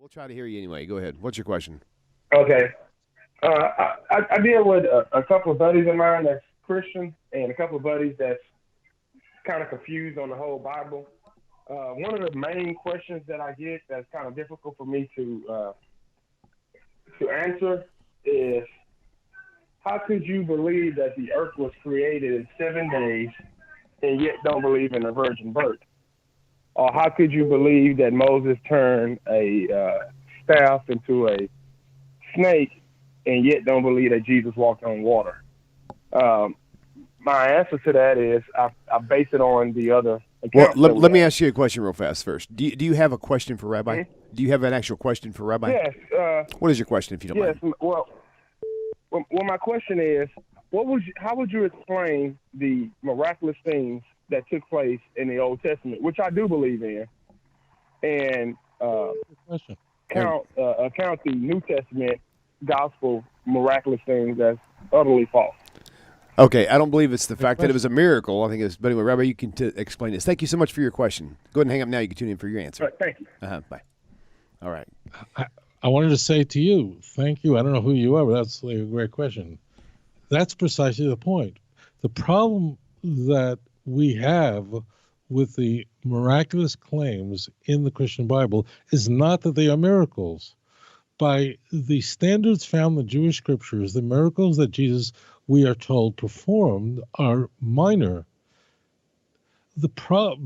We'll try to hear you anyway. Go ahead. What's your question? Okay. I deal with a couple of buddies of mine that's Christian and a couple of buddies that's kind of confused on the whole Bible. One of the main questions that I get that's kind of difficult for me to answer is how could you believe that the earth was created in 7 days and yet don't believe in a virgin birth? Or how could you believe that Moses turned a staff into a snake and yet don't believe that Jesus walked on water? My answer to that is I base it on the other Well, accounts that let, we let me have. ask you a question real fast first. Do you have a question for Rabbi? Mhm. Do you have an actual question for Rabbi? Yes, What is your question, if you don't yes. mind? Well, my question is, how would you explain the miraculous things that took place in the Old Testament, which I do believe in, and Good question. account the New Testament gospel miraculous things as utterly false? Okay, I don't believe it's the Good fact that it was question. a miracle. I think it's, but anyway, Rabbi, you can explain this. Thank you so much for your question. Go ahead and hang up now. You can tune in for your All answer. right, thank you. Bye. All right. I wanted to say to you, thank you. I don't know who you are, but that's a great question. That's precisely the point. The problem that we have with the miraculous claims in the Christian Bible is not that they are miracles. By the standards found in the Jewish scriptures, the miracles that Jesus, we are told, performed are minor.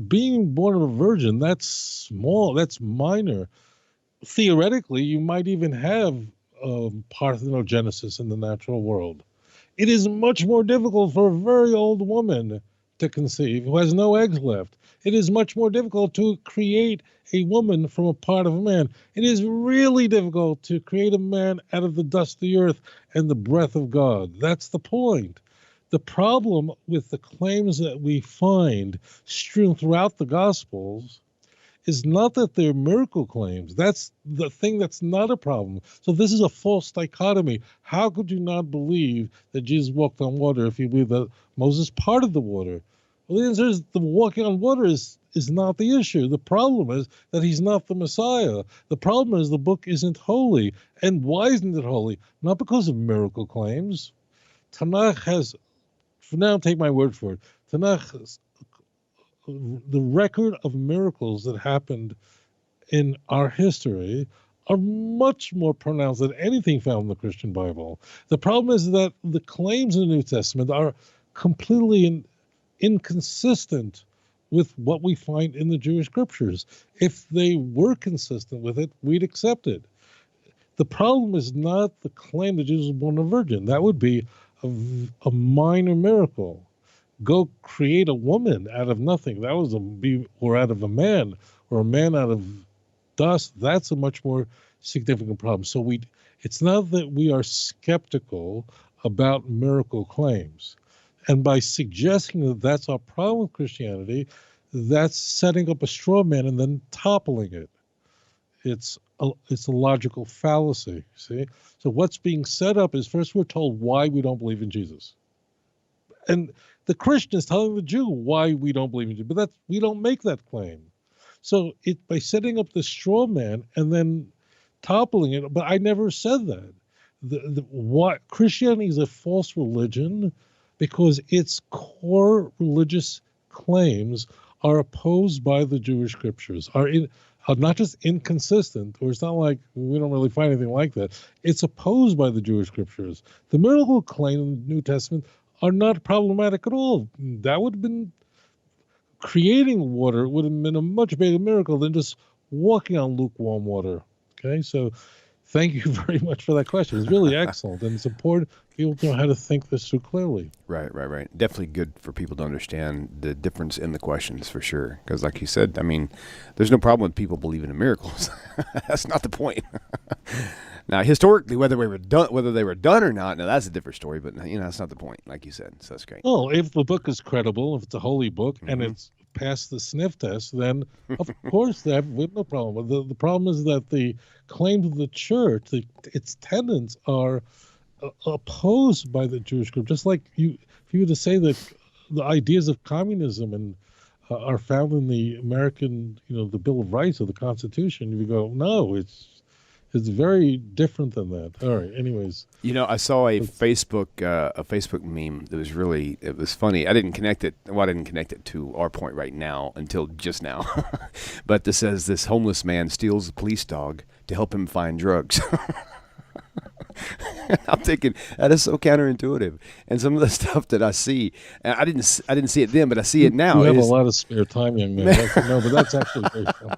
Being born of a virgin, that's small, that's minor. Theoretically, you might even have parthenogenesis in the natural world. It is much more difficult for a very old woman to conceive who has no eggs left. It is much more difficult to create a woman from a part of a man. It is really difficult to create a man out of the dust of the earth and the breath of God. That's the point. The problem with the claims that we find strewn throughout the Gospels is not that they're miracle claims. That's the thing that's not a problem. So this is a false dichotomy. How could you not believe that Jesus walked on water if you believe that Moses parted the water? Well, the answer is the walking on water is not the issue. The problem is that he's not the Messiah. The problem is the book isn't holy. And why isn't it holy? Not because of miracle claims. Tanakh has, for now, take my word for it, Tanakh has the record of miracles that happened in our history are much more pronounced than anything found in the Christian Bible. The problem is that the claims in the New Testament are completely inconsistent with what we find in the Jewish scriptures. If they were consistent with it, we'd accept it. The problem is not the claim that Jesus was born of a virgin. That would be a minor miracle. Go create a woman out of nothing. That was or out of a man, or a man out of dust. That's a much more significant problem. So it's not that we are skeptical about miracle claims. And by suggesting that that's our problem with Christianity, that's setting up a straw man and then toppling it. It's a logical fallacy, see? So what's being set up is, first we're told why we don't believe in Jesus. And the Christian is telling the Jew why we don't believe in Jesus, but we don't make that claim. So by setting up the straw man and then toppling it, but I never said that. What Christianity is a false religion because its core religious claims are opposed by the Jewish scriptures, are not just inconsistent, or it's not like we don't really find anything like that. It's opposed by the Jewish scriptures. The miracle claim in the New Testament are not problematic at all. That would have been creating water would have been a much bigger miracle than just walking on lukewarm water. Okay, so thank you very much for that question. It's really excellent, and it's important people to know how to think this through clearly. Right. Definitely good for people to understand the difference in the questions for sure. Because like you said, I mean, there's no problem with people believing in miracles. That's not the point. Now, historically, whether they were done or not, now that's a different story. But that's not the point, like you said. So that's great. Well, if the book is credible, if it's a holy book, and it's passed the sniff test, then of course they have no problem. The problem is that the claims of the church, its tenets, are opposed by the Jewish group. Just like if you were to say that the ideas of communism and are found in the American, the Bill of Rights or the Constitution, you would go, no, It's very different than that. All right. Anyways, You know, I saw a Facebook meme that was it was funny. I didn't connect it. Well, I didn't connect it to our point right now until just now. But this says this homeless man steals a police dog to help him find drugs. I'm thinking that is so counterintuitive, and some of the stuff that I see, and I didn't see it then, but I see it now. you have It a is- lot of spare time, young man. No, but that's actually very funny.